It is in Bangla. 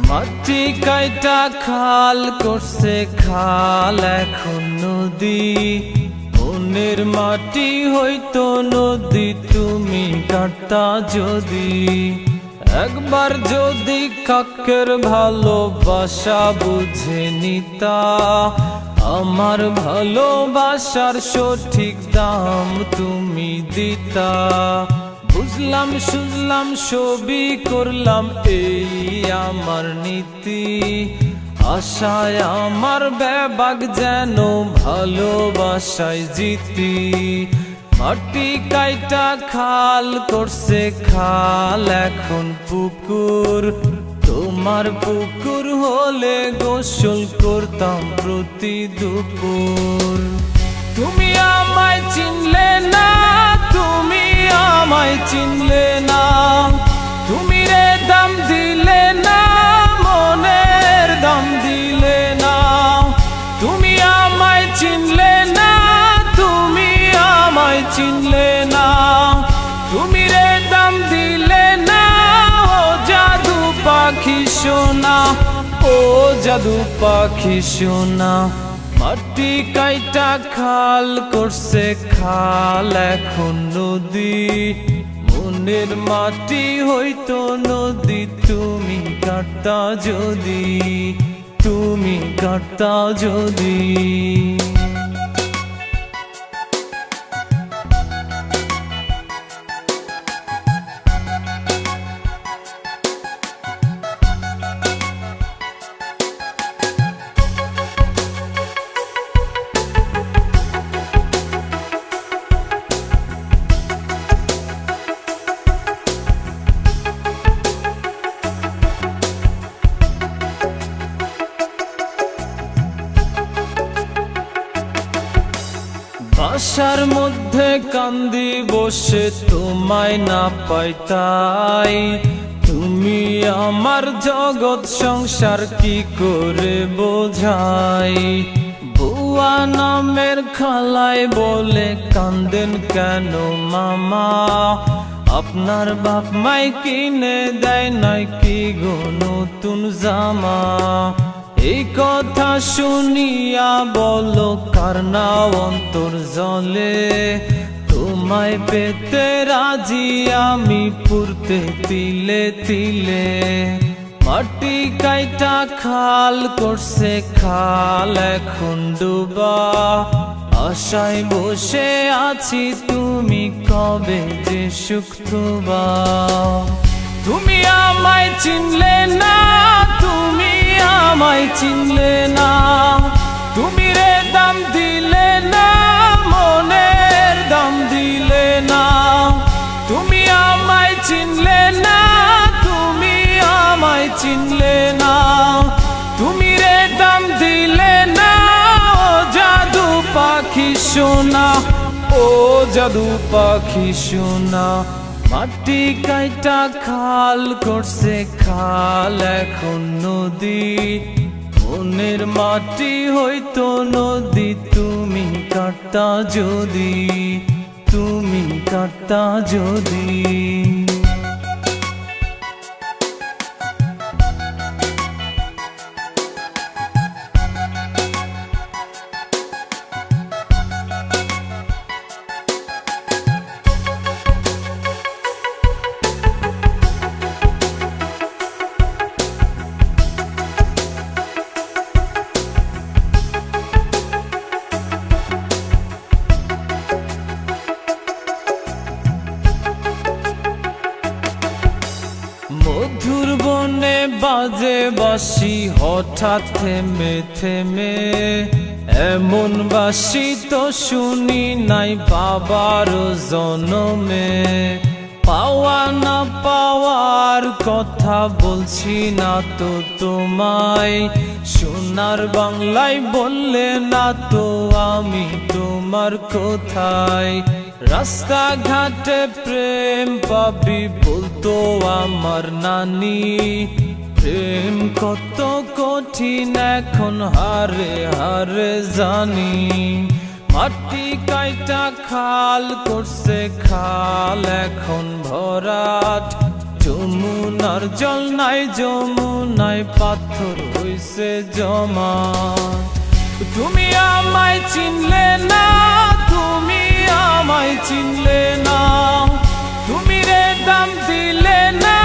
মাটি কাইটা খাল করছে খাল এখন নদী, মনের মাটি হইতো নদী তুমি কাটতা যদি। একবার যদি কাকের ভালোবাসা বুঝে নিতা, আমার ভালোবাসার সঠিক দাম তুমি দিতা। বুঝলাম সুঝলাম সবই করলাম এই আমার নীতি, আশায় আমার বেবাগ যেন ভালোবাসায় জিতি। মাটি কাইটা খাল করছে খাল এখন পুকুর, তোমার পুকুর হলে গোসল করতাম প্রতি দুপুর। তুমি আমায় চিনলে না, তুমি আমায় চিনলে না, তুমি রে দাম দিলে না, মনের দাম দিলে না। তুমি আমায় চিনলে না, তুমি আমায় চিনলে না, তুমি রে দাম দিলে না। ও জাদু পাখি সোনা, ও জাদু পাখি সোনা। মাটি কাইটা খাল করছে খাল এখন নদী, মনের মাটি হইতো নদী তুমি কাটতা যদি, তুমি কাটতা যদি। বাসার মধ্যে কান্দি বসে তোমায় না পাইতাই, তুমি আমার জগৎ সংসার কি করে বোঝাই। বুয়া নামের খালায় বলে কান্দেন কেন মামা, আপনার বাপ মাই কিনে দেয় নাই কি গো নতুন জামা। এই কথা শুনিয়া বলো কার না অন্তর জলে, তোমায় পেতে রাজি আমি পুরতে তিলে তিলে। মাটি কাইটা খাল করছে খাল এখন ডুবা, আশায় বসে আছি তুমি কবে যে সুখ থুবা। তুমি আমায় চিনলে না, তুমি আমায় চিনলে না, তুমি রে দাম দিলে না, মনের দাম দিলে না। তুমি আমায় চিনলে না, তুমি আমায় চিনলে না, তুমি রে দাম দিলে না। ও জাদু পাখি সোনা, ও জাদু পাখি সোনা। মাটি কাইটা খাল করছে খাল এখন নদী, মনের মাটি হইতো নদী তুমি কাটতা যদি, তুমি কাটতা যদি। মধুর বনে বাজে বাঁশি হঠাৎ থেমে থেমে, এমন বাঁশি তো শুনি নাই বাবার জনমে। পাওয়া না পাওয়ার কথা বলছি না তো তোমায়, সোনার বাংলায় বললে না তো আমি তোমার কোথায়। রাস্তাঘাটে প্রেম পাবি বলতো আমার নানি, প্রেম কত কঠিন এখন হারে হারে জানি। মাটি কাইটা খাল করছে খাল এখন ভরাট, যমুনার জল নাই যমুনায় পাথর হইছে জমা। তুমি আমায় চিনলে না, তুমি আমায় চিনলে না, তুমি রে দাম দিলে না